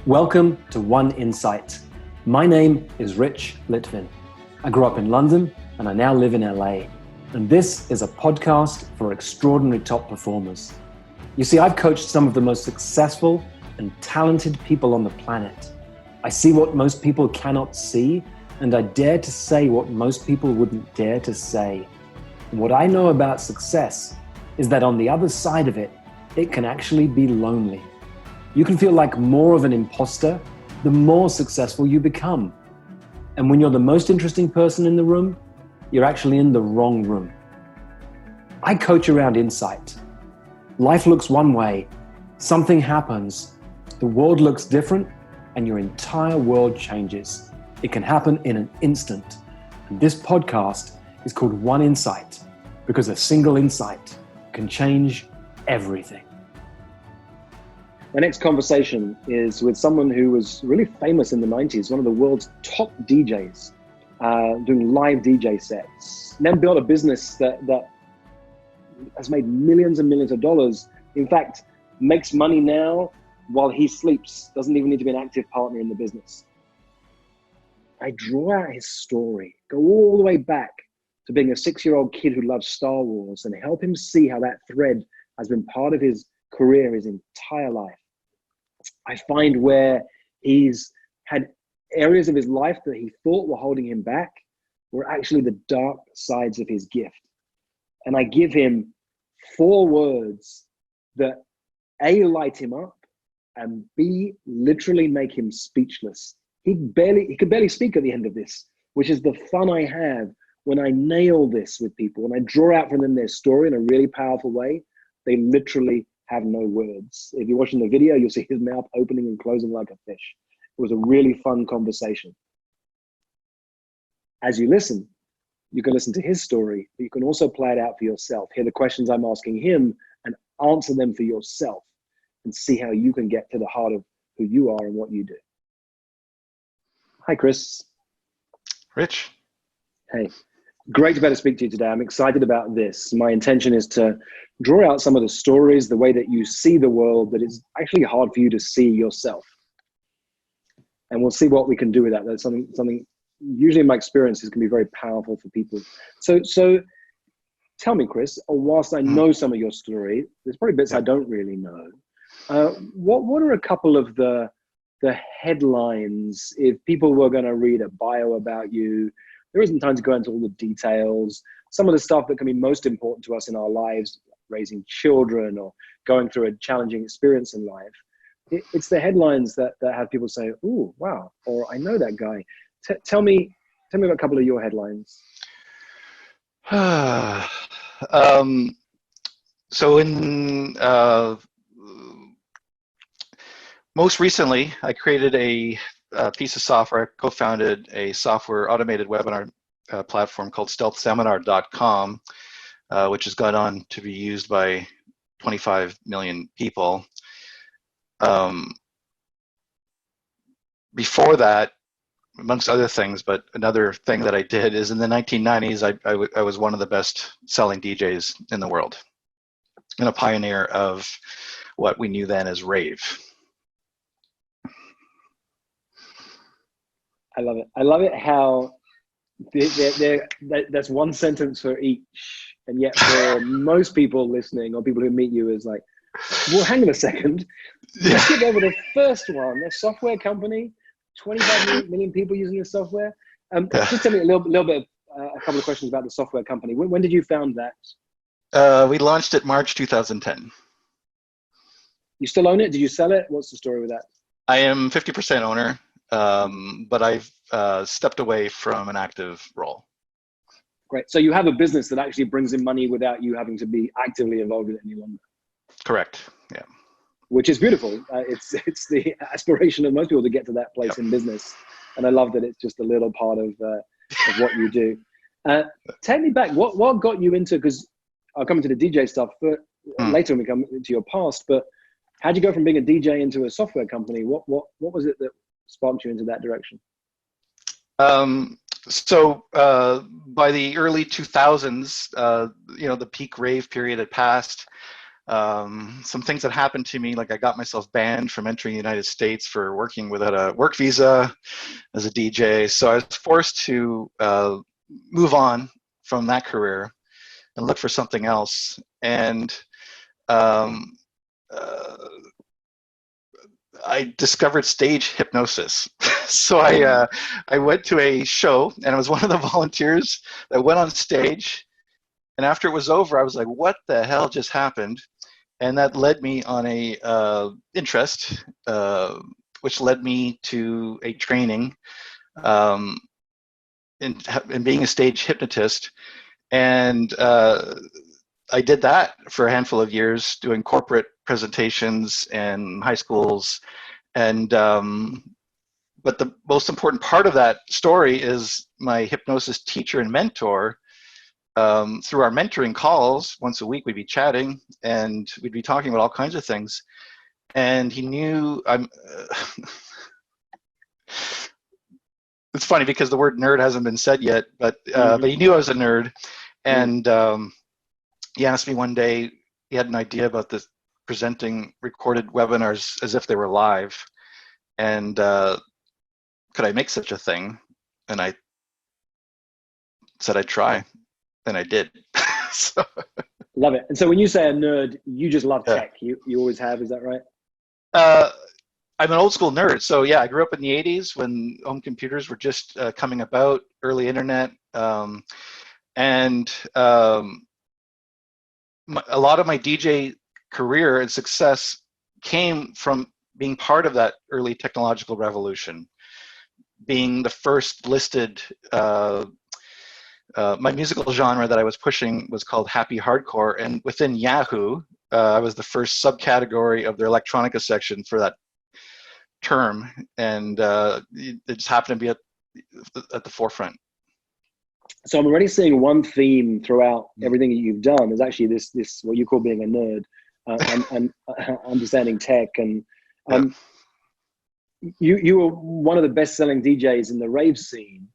Welcome to One Insight. My name is Rich Litvin. I grew up in London and I now live in LA. And this is a podcast for extraordinary top performers. You see, I've coached some of the most successful and talented people on the planet. I see what most people cannot see, and I dare to say what most people wouldn't dare to say. And what I know about success is that on the other side of it, it can actually be lonely. You can feel like more of an imposter the more successful you become. And when you're the most interesting person in the room, you're actually in the wrong room. I coach around insight. Life looks one way, something happens, the world looks different, and your entire world changes. It can happen in an instant. And this podcast is called One Insight because a single insight can change everything. My next conversation is with someone who was really famous in the 90s, one of the world's top DJs, doing live DJ sets. Then built a business that has made millions and millions of dollars. In fact, makes money now while he sleeps, doesn't even need to be an active partner in the business. I draw out his story, go all the way back to being a 6-year-old kid who loves Star Wars, and help him see how that thread has been part of his career his entire life. I find where he's had areas of his life that he thought were holding him back were actually the dark sides of his gift. And I give him 4 words that A, light him up, and B, literally make him speechless. He could barely speak at the end of this, which is the fun I have when I nail this with people. When I draw out from them their story in a really powerful way, they literally have no words. If you're watching the video, you'll see his mouth opening and closing like a fish. It was a really fun conversation. As you listen, you can listen to his story, but you can also play it out for yourself. Hear the questions I'm asking him and answer them for yourself and see how you can get to the heart of who you are and what you do. Hi, Chris. Rich. Hey. Great to be able to speak to you today. I'm excited about this. My intention is to draw out some of the stories, the way that you see the world, that it's actually hard for you to see yourself. And we'll see what we can do with that. That's something usually in my experiences can be very powerful for people. So tell me, Chris, or whilst I know some of your story, there's probably bits I don't really know. What are a couple of the headlines if people were going to read a bio about you? There isn't time to go into all the details. Some of the stuff that can be most important to us in our lives, raising children or going through a challenging experience in life. It's the headlines that have people say, "Ooh, wow," or "I know that guy." Tell me about a couple of your headlines. So in most recently, I created a piece of software, co-founded a software automated webinar platform called stealthseminar.com, which has gone on to be used by 25 million people. Before that, amongst other things, but another thing that I did is in the 1990s, I was one of the best selling DJs in the world and a pioneer of what we knew then as rave. I love it. I love it how that's one sentence for each. And yet for most people listening or people who meet you is like, well, hang on a second. Let's get over the first one. A software company, 25 million people using this software. Just tell me a little bit, a couple of questions about the software company. When did you found that? We launched it March 2010. You still own it? Did you sell it? What's the story with that? I am 50% owner. But I've stepped away from an active role. Great. So you have a business that actually brings in money without you having to be actively involved in it any longer. Correct. Yeah. Which is beautiful. It's the aspiration of most people to get to that place in business, and I love that it's just a little part of what you do. Take me back. What got you into? Because I'll come into the DJ stuff, but later when we come into your past. But how'd you go from being a DJ into a software company? What was it that sparked you into that direction? So by the early 2000s, the peak rave period had passed. some things that happened to me, like I got myself banned from entering the United States for working without a work visa as a DJ. So I was forced to move on from that career and look for something else. And um, uh, I discovered stage hypnosis. So I went to a show, and I was one of the volunteers that went on stage. And after it was over, I was like, "What the hell just happened?" And that led me on a interest, which led me to a training in being a stage hypnotist. And I did that for a handful of years, doing corporate presentations and high schools. And but the most important part of that story is my hypnosis teacher and mentor. Through our mentoring calls, once a week, we'd be chatting and we'd be talking about all kinds of things. And he knew it's funny because the word nerd hasn't been said yet, but he knew I was a nerd. And he asked me one day, he had an idea about this presenting recorded webinars as if they were live. And could I make such a thing? And I said I'd try. And I did. So. Love it. And so when you say a nerd, you just love tech. You always have, is that right? I'm an old school nerd. So yeah, I grew up in the 80s when home computers were just coming about, early internet. And a lot of my DJ career and success came from being part of that early technological revolution, being the first listed my musical genre that I was pushing was called happy hardcore, and within Yahoo, I was the first subcategory of their electronica section for that term, and it just happened to be at the forefront. So I'm already seeing one theme throughout everything that you've done is actually this what you call being a nerd and understanding tech. And you were one of the best-selling DJs in the rave scene.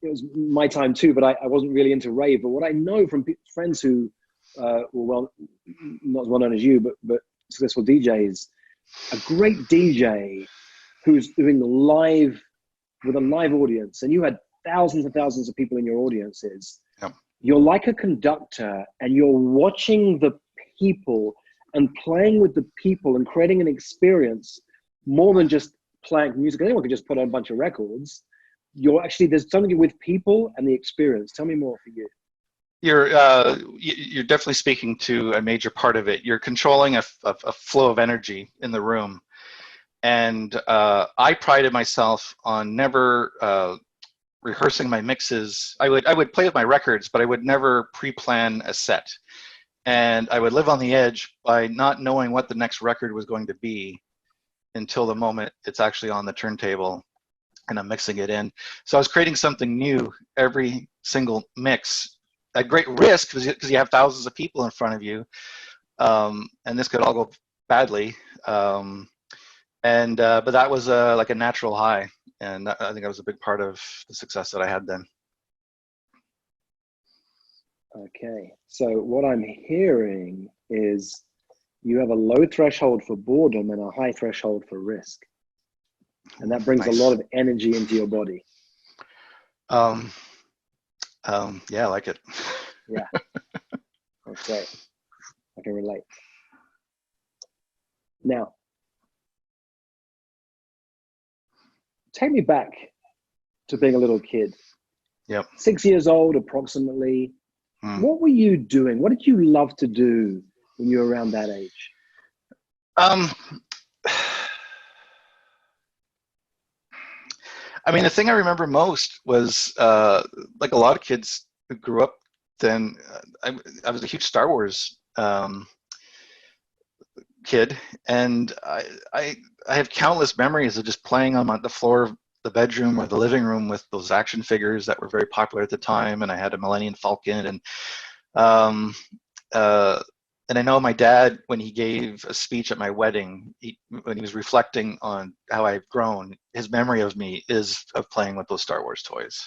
It was my time too, but I wasn't really into rave. But what I know from friends who were not as well known as you, but successful DJs, a great DJ who's doing live with a live audience, and you had thousands and thousands of people in your audiences. Yep. You're like a conductor, and you're watching the people and playing with the people and creating an experience more than just playing music. Anyone could just put on a bunch of records. There's something with people and the experience. Tell me more for you. You're definitely speaking to a major part of it. You're controlling a flow of energy in the room. And I prided myself on never rehearsing my mixes. I would play with my records, but I would never pre-plan a set. And I would live on the edge by not knowing what the next record was going to be until the moment it's actually on the turntable and I'm mixing it in. So I was creating something new every single mix at great risk because you have thousands of people in front of you. And this could all go badly. But that was like a natural high. And I think that was a big part of the success that I had then. Okay. So what I'm hearing is you have a low threshold for boredom and a high threshold for risk. And that brings Nice. a lot of energy into your body. Yeah, I like it. Yeah. Okay. I can relate. Now, take me back to being a little kid. Yep. 6 years old, approximately. What were you doing? What did you love to do when you were around that age? I mean, the thing I remember most was like a lot of kids who grew up then. I was a huge Star Wars kid, and I have countless memories of just playing on the floor of the bedroom or the living room with those action figures that were very popular at the time. And I had a Millennium Falcon, and I know my dad, when he gave a speech at my wedding, when he was reflecting on how I've grown, his memory of me is of playing with those Star Wars toys.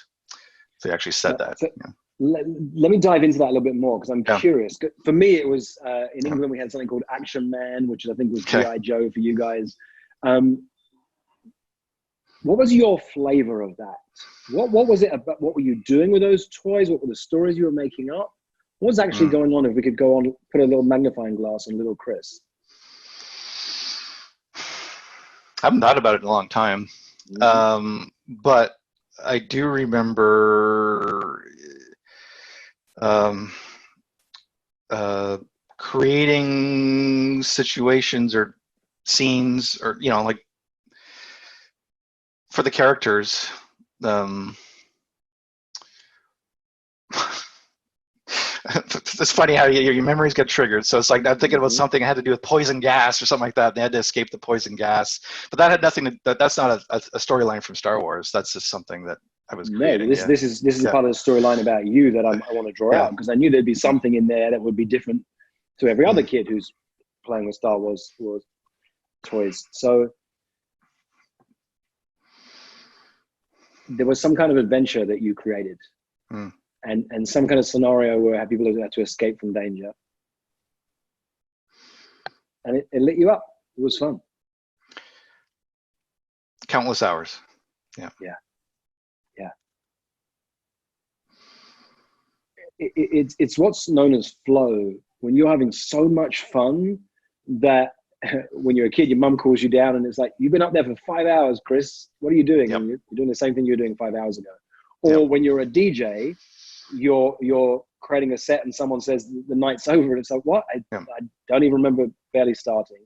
So he actually said that. So, yeah. let me dive into that a little bit more because I'm Yeah. curious. For me, it was in England we had something called Action Man, which I think was G.I. Joe for you guys. What was your flavor of that? What was it about? What were you doing with those toys? What were the stories you were making up? What was actually going on? If we could go on, put a little magnifying glass on little Chris. I haven't thought about it in a long time, but I do remember creating situations or scenes, or like for the characters. It's funny how your memories get triggered. So it's like I'm thinking about something that had to do with poison gas or something like that. And they had to escape the poison gas, but that had nothing to. That's not a storyline from Star Wars. That's just something that I was creating. No, this is part of the storyline about you that I want to draw out, because I knew there'd be something in there that would be different to every other kid who's playing with Star Wars toys. So there was some kind of adventure that you created. And some kind of scenario where people had to escape from danger. And it lit you up. It was fun. Countless hours. Yeah. It's what's known as flow. When you're having so much fun that when you're a kid, your mum calls you down and it's like, you've been up there for 5 hours, Chris. What are you doing? Yep. And you're doing the same thing you were doing 5 hours ago. Or when you're a DJ, you're creating a set and someone says the night's over and it's like, what? I don't even remember barely starting.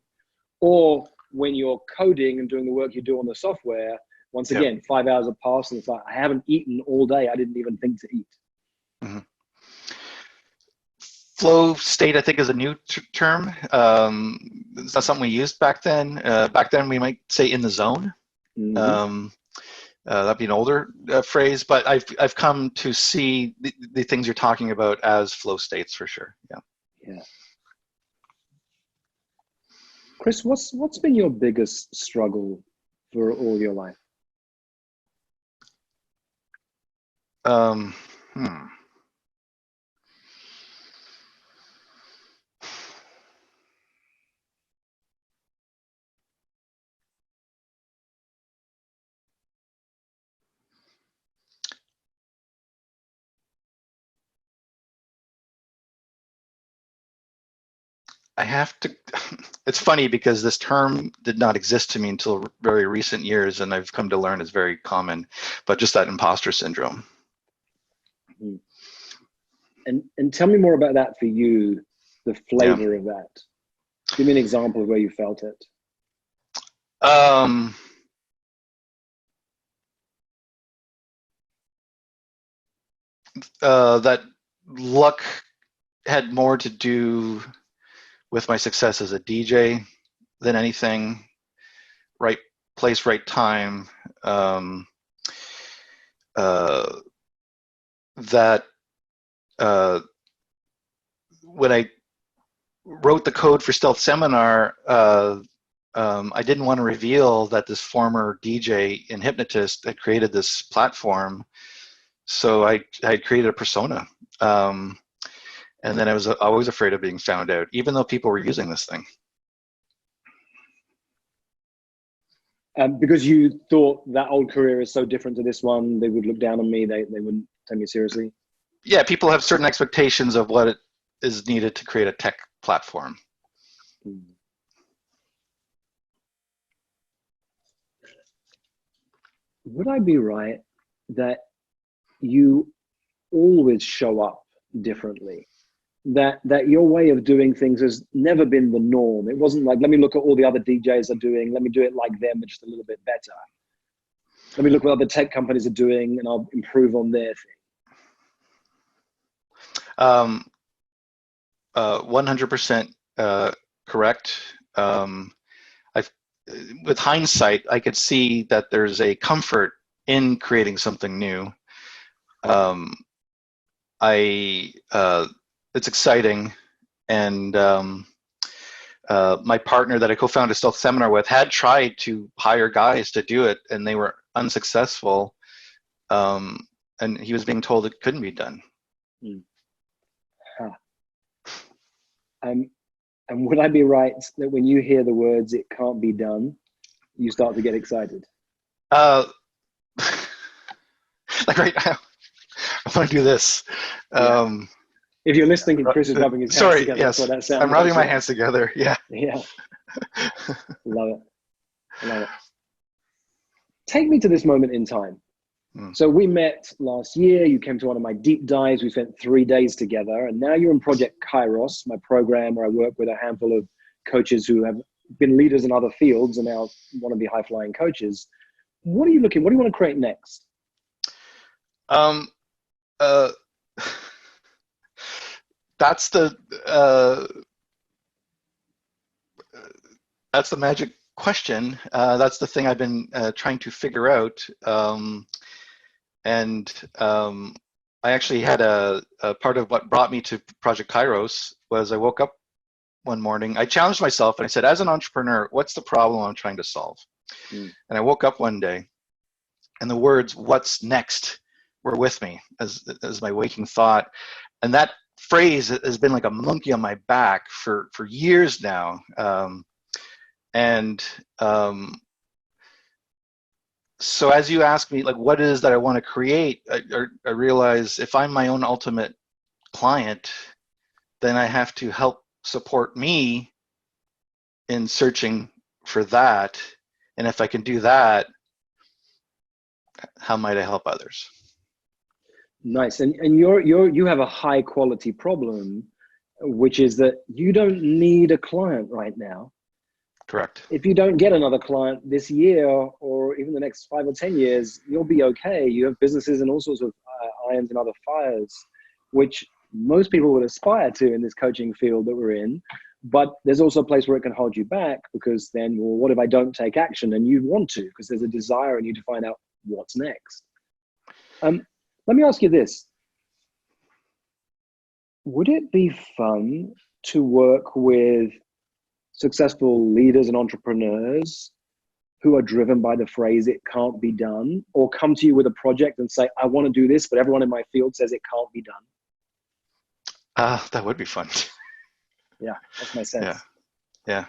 Or when you're coding and doing the work you do on the software, once again, 5 hours have passed and it's like, I haven't eaten all day. I didn't even think to eat. Flow state, I think, is a new term. It's not something we used back then. Back then, we might say in the zone. That'd be an older phrase, but I've come to see the things you're talking about as flow states for sure. Yeah. Chris, what's been your biggest struggle for all your life? I have to, it's funny because this term did not exist to me until very recent years, and I've come to learn it's very common, but just that imposter syndrome. And tell me more about that for you, the flavor of that. Give me an example of where you felt it. That luck had more to do with my success as a DJ than anything. Right place, right time. When I wrote the code for Stealth Seminar, I didn't want to reveal that this former DJ and hypnotist had created this platform. So I had created a persona. And then I was always afraid of being found out, even though people were using this thing. Because you thought that old career is so different to this one, they would look down on me, they wouldn't take me seriously? Yeah, people have certain expectations of what it is needed to create a tech platform. Would I be right that you always show up differently? That your way of doing things has never been the norm. It wasn't like, let me look at all the other DJs are doing, let me do it like them, but just a little bit better. Let me look what other tech companies are doing and I'll improve on their thing. 100% correct. With hindsight, I could see that there's a comfort in creating something new. It's exciting, and my partner that I co-founded Stealth Seminar with had tried to hire guys to do it, and they were unsuccessful. And he was being told it couldn't be done. Mm. Huh. And would I be right that when you hear the words "it can't be done," you start to get excited? Uh, like right now, I want to do this. Yeah. If you're listening, Chris is rubbing his hands Sorry, together. yes, That's what that sounds I'm like. rubbing my hands together. Yeah. Yeah. Love it. Love it. Take me to this moment in time. So we met last year. You came to one of my deep dives. We spent 3 days together. And now you're in Project Kairos, my program where I work with a handful of coaches who have been leaders in other fields and now want to be high-flying coaches. What do you want to create next? That's the magic question. That's the thing I've been trying to figure out. I actually had a part of what brought me to Project Kairos was I woke up one morning. I challenged myself and I said, as an entrepreneur, what's the problem I'm trying to solve? And I woke up one day and the words, "what's next," were with me as my waking thought. And that phrase has been like a monkey on my back for years now. So as you ask me, like, what it is that I want to create, I realize if I'm my own ultimate client, then I have to help support me in searching for that. And if I can do that, how might I help others? Nice. And you have a high quality problem, which is that you don't need a client right now. Correct. If you don't get another client this year or even the next 5 or 10 years, you'll be okay. You have businesses and all sorts of irons and other fires, which most people would aspire to in this coaching field that we're in. But there's also a place where it can hold you back because then, well, what if I don't take action? And you want to, because there's a desire in you to find out what's next. Let me ask you this. Would it be fun to work with successful leaders and entrepreneurs who are driven by the phrase "it can't be done," or come to you with a project and say, "I want to do this, but everyone in my field says it can't be done"? That would be fun. Yeah, that's my sense. Yeah.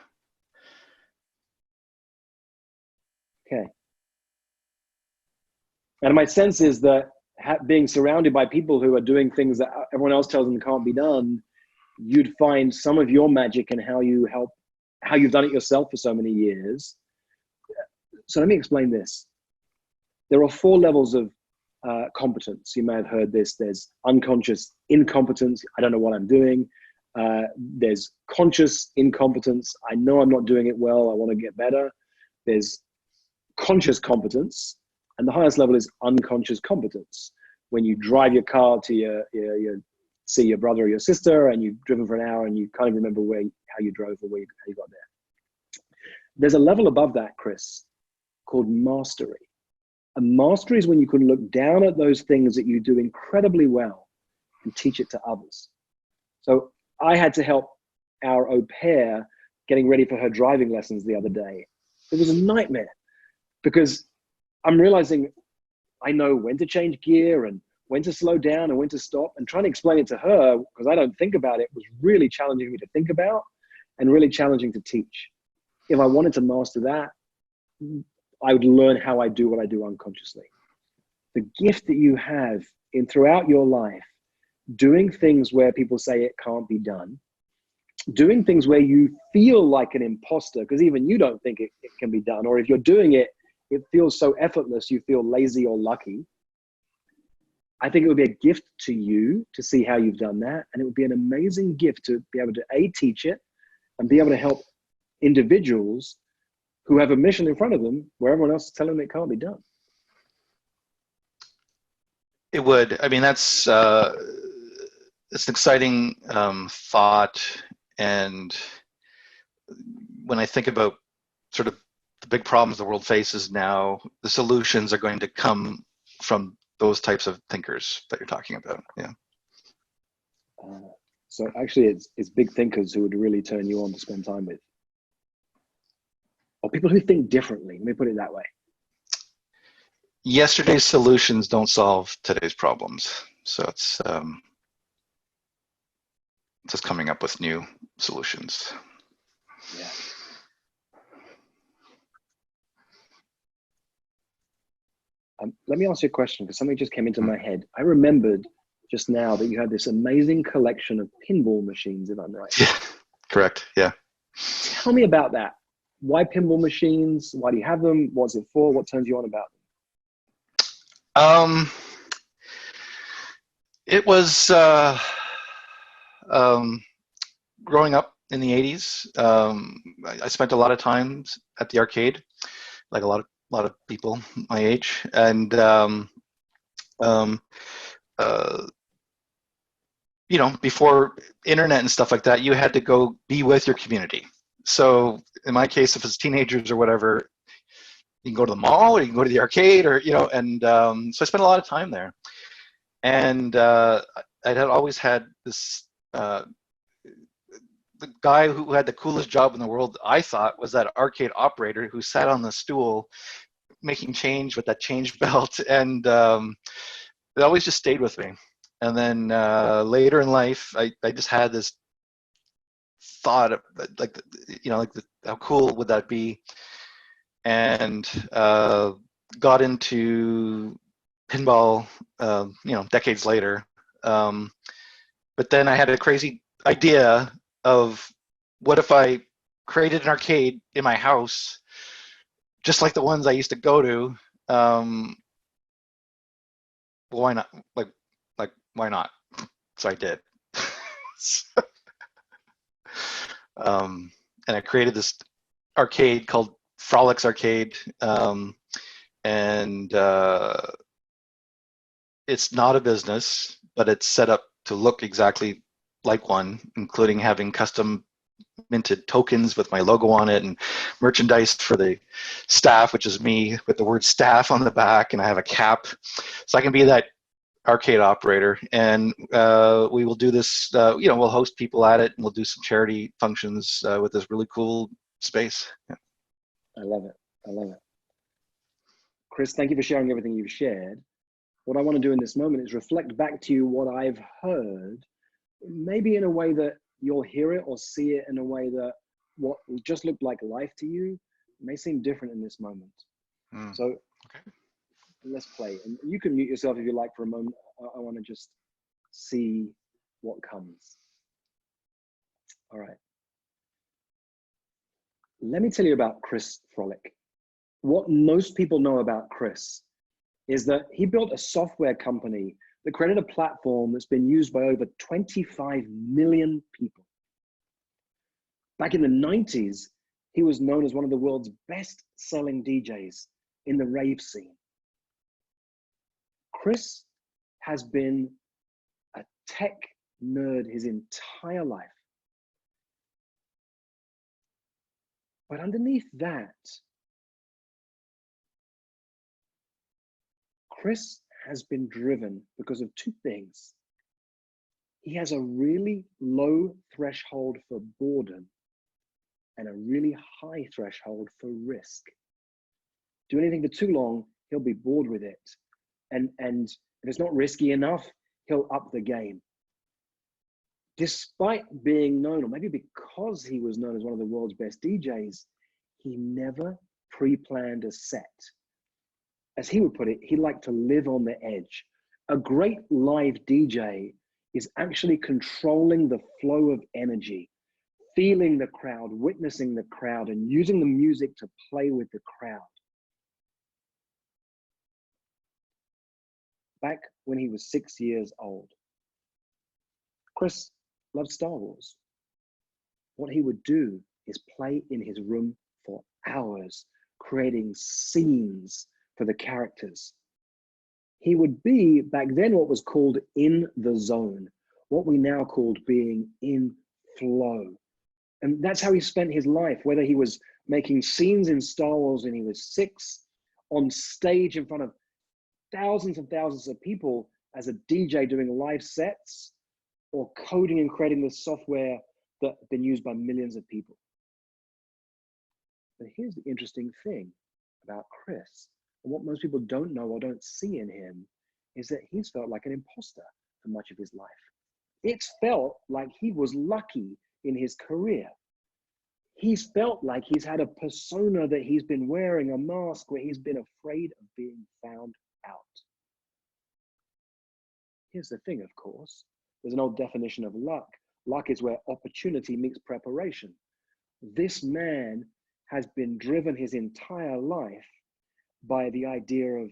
Okay. And my sense is that being surrounded by people who are doing things that everyone else tells them can't be done, you'd find some of your magic in how you've done it yourself for so many years. So let me explain this. There are 4 levels of competence. You may have heard this. There's unconscious incompetence. I don't know what I'm doing. There's conscious incompetence. I know I'm not doing it well. I want to get better. There's conscious competence. And the highest level is unconscious competence. When you drive your car to see your brother or your sister and you've driven for an hour and you can't even remember how you drove or how you got there. There's a level above that, Chris, called mastery. And mastery is when you can look down at those things that you do incredibly well and teach it to others. So I had to help our au pair getting ready for her driving lessons the other day. It was a nightmare because I'm realizing I know when to change gear and when to slow down and when to stop, and trying to explain it to her, because I don't think about it, was really challenging for me to think about and really challenging to teach. If I wanted to master that, I would learn how I do what I do unconsciously. The gift that you have throughout your life, doing things where people say it can't be done, doing things where you feel like an imposter, because even you don't think it can be done, or if you're doing it, it feels so effortless, you feel lazy or lucky. I think it would be a gift to you to see how you've done that. And it would be an amazing gift to be able to teach it and be able to help individuals who have a mission in front of them where everyone else is telling them it can't be done. It would. I mean, that's it's an exciting thought. And when I think about sort of the big problems the world faces now, the solutions are going to come from those types of thinkers that you're talking about. Yeah. So actually, it's big thinkers who would really turn you on to spend time with, or people who think differently. Let me put it that way. Yesterday's solutions don't solve today's problems. So it's just coming up with new solutions. Yeah. Let me ask you a question, because something just came into my head. I remembered just now that you had this amazing collection of pinball machines, if I'm right. Yeah, correct. Yeah. Tell me about that. Why pinball machines? Why do you have them? What's it for? What turns you on about them? It was growing up in the 80s. I spent a lot of time at the arcade, like a lot of people my age, and you know, before internet and stuff like that, you had to go be with your community. So in my case, if it's teenagers or whatever, you can go to the mall or you can go to the arcade, or, you know, and so I spent a lot of time there. And I had always had this, the guy who had the coolest job in the world, I thought, was that arcade operator who sat on the stool making change with that change belt. And it always just stayed with me. And then later in life, I just had this thought of, like, you know, like, how cool would that be? And got into pinball, you know, decades later. But then I had a crazy idea of, what if I created an arcade in my house, just like the ones I used to go to? Well, why not? Like, why not? So I did. And I created this arcade called Frolic's Arcade, and it's not a business, but it's set up to look exactly like one, including having custom minted tokens with my logo on it, and merchandise for the staff, which is me with the word staff on the back, and I have a cap, so I can be that arcade operator. And we will do this, you know, we'll host people at it, and we'll do some charity functions with this really cool space. Yeah. I love it. I love it. Chris, thank you for sharing everything you've shared. What I want to do in this moment is reflect back to you what I've heard, maybe in a way that you'll hear it or see it in a way that what just looked like life to you may seem different in this moment. So Okay. let's play. And you can mute yourself if you like for a moment. I want to just see what comes. All right. Let me tell you about Chris Frolic. What most people know about Chris is that he built a software company that created a platform that's been used by over 25 million people. Back in the 90s, he was known as one of the world's best-selling DJs in the rave scene. Chris has been a tech nerd his entire life. But underneath that, Chris has been driven because of two things. He has a really low threshold for boredom and a really high threshold for risk. Do anything for too long, he'll be bored with it. And if it's not risky enough, he'll up the game. Despite being known, or maybe because he was known as one of the world's best DJs, he never pre-planned a set. As he would put it, he liked to live on the edge. A great live DJ is actually controlling the flow of energy, feeling the crowd, witnessing the crowd, and using the music to play with the crowd. Back when he was 6 years old, Chris loved Star Wars. What he would do is play in his room for hours, creating scenes for the characters. He would be, back then, what was called in the zone, what we now called being in flow. And that's how he spent his life, whether he was making scenes in Star Wars when he was 6, on stage in front of thousands and thousands of people as a DJ doing live sets, or coding and creating the software that had been used by millions of people. But here's the interesting thing about Chris, and what most people don't know or don't see in him, is that he's felt like an imposter for much of his life. It's felt like he was lucky in his career. He's felt like he's had a persona that he's been wearing, a mask where he's been afraid of being found out. Here's the thing, of course. There's an old definition of luck. Luck is where opportunity meets preparation. This man has been driven his entire life by the idea of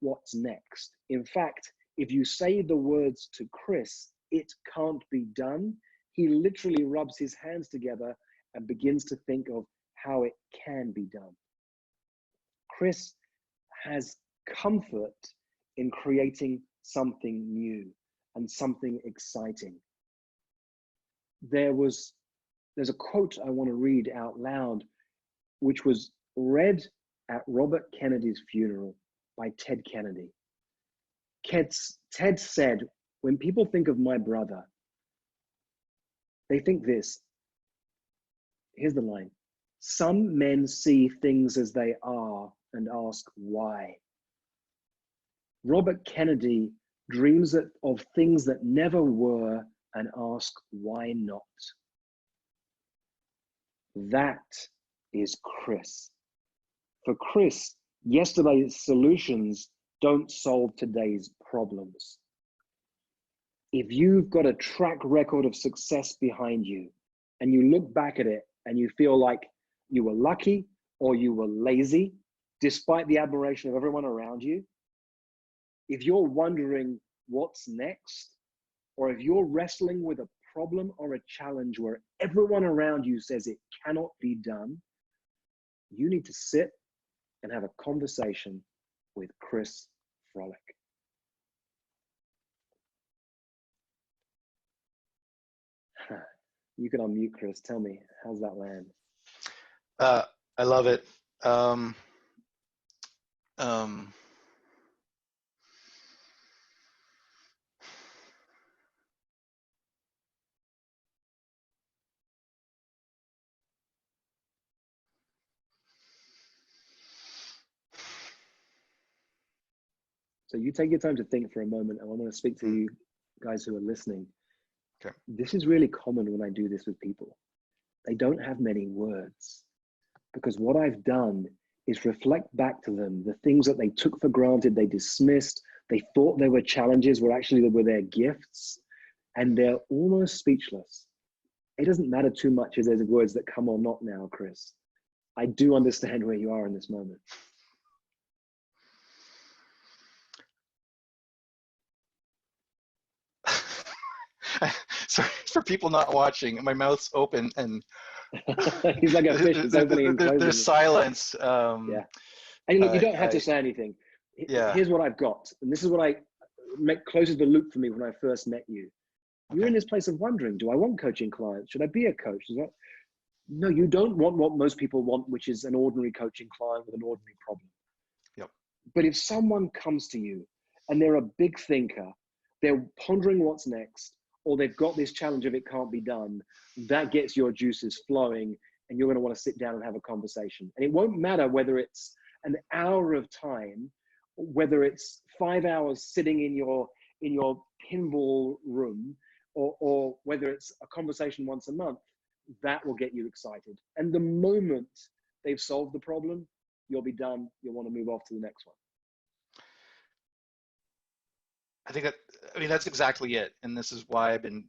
what's next. In fact, if you say the words to Chris, "It can't be done," he literally rubs his hands together and begins to think of how it can be done. Chris has comfort in creating something new and something exciting. There's a quote I want to read out loud, which was read at Robert Kennedy's funeral by Ted Kennedy. Ted said, "When people think of my brother, they think this." Here's the line: "Some men see things as they are and ask why." Robert Kennedy dreams of things that never were and ask why not. That is Chris. For Chris, yesterday's solutions don't solve today's problems. If you've got a track record of success behind you and you look back at it and you feel like you were lucky or you were lazy, despite the admiration of everyone around you, if you're wondering what's next, or if you're wrestling with a problem or a challenge where everyone around you says it cannot be done, you need to sit and have a conversation with Chris Frolic. You can unmute, Chris. Tell me, how's that land? I love it. So you take your time to think for a moment, and I want to speak to you guys who are listening. Okay. This is really common when I do this with people. They don't have many words, because what I've done is reflect back to them the things that they took for granted, they dismissed, they thought they were challenges, were actually they were their gifts, and they're almost speechless. It doesn't matter too much if there's words that come or not now, Chris. I do understand where you are in this moment. Sorry for people not watching. My mouth's open and he's like a fish that's opening and closing. There's silence. Yeah. And look, you don't have to say anything. Yeah. Here's what I've got. And this is what closes the loop for me when I first met you. You're in this place of wondering, do I want coaching clients? Should I be a coach? No, you don't want what most people want, which is an ordinary coaching client with an ordinary problem. Yep. But if someone comes to you and they're a big thinker, they're pondering what's next, or they've got this challenge of it can't be done, that gets your juices flowing, and you're going to want to sit down and have a conversation. And it won't matter whether it's an hour of time, whether it's 5 hours sitting in your pinball room, or whether it's a conversation once a month. That will get you excited. And the moment they've solved the problem, you'll be done. You'll want to move off to the next one. I mean, that's exactly it. And this is why I've been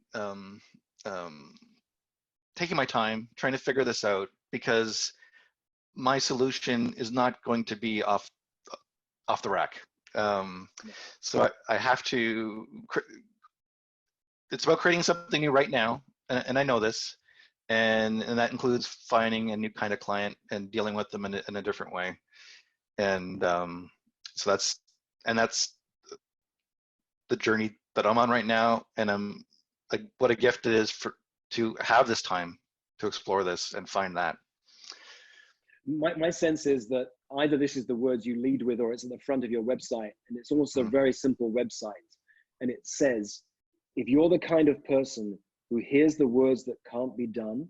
taking my time trying to figure this out, because my solution is not going to be off the rack. So I have to, it's about creating something new right now. And I know this, and that includes finding a new kind of client and dealing with them in a different way. And so that's the journey that I'm on right now. And I'm like, what a gift it is to have this time to explore this and find that. My sense is that either this is the words you lead with, or it's at the front of your website. And it's also a very simple website. And it says, if you're the kind of person who hears the words that can't be done,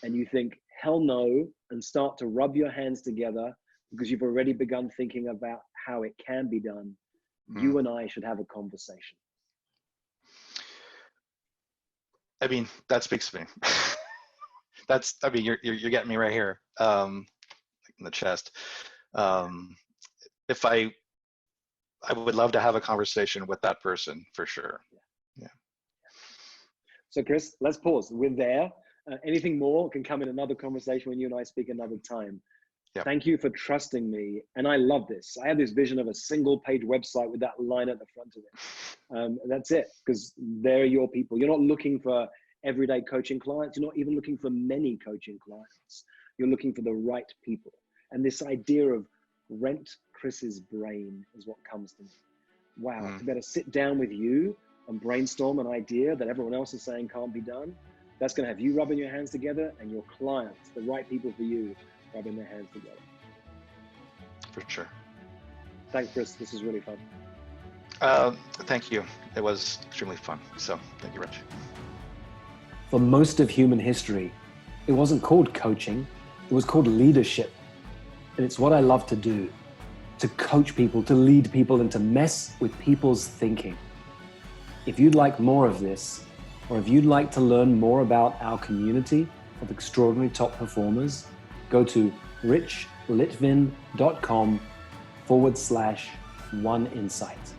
and you think, hell no, and start to rub your hands together because you've already begun thinking about how it can be done, you and I should have a conversation. I mean, that speaks to me. You're getting me right here, in the chest. If I would love to have a conversation with that person for sure. Yeah. So Chris, let's pause. We're there. Anything more can come in another conversation when you and I speak another time. Yep. Thank you for trusting me. And I love this. I have this vision of a single page website with that line at the front of it. That's it, because they're your people. You're not looking for everyday coaching clients. You're not even looking for many coaching clients. You're looking for the right people. And this idea of rent Chris's brain is what comes to me. Wow, to better sit down with you and brainstorm an idea that everyone else is saying can't be done. That's going to have you rubbing your hands together and your clients, the right people for you, rubbing their hands together. For sure. Thanks, Chris. This is really fun. Thank you. It was extremely fun. So thank you, Rich. For most of human history, it wasn't called coaching. It was called leadership. And it's what I love to do, to coach people, to lead people, and to mess with people's thinking. If you'd like more of this, or if you'd like to learn more about our community of extraordinary top performers, go to richlitvin.com/oneinsight.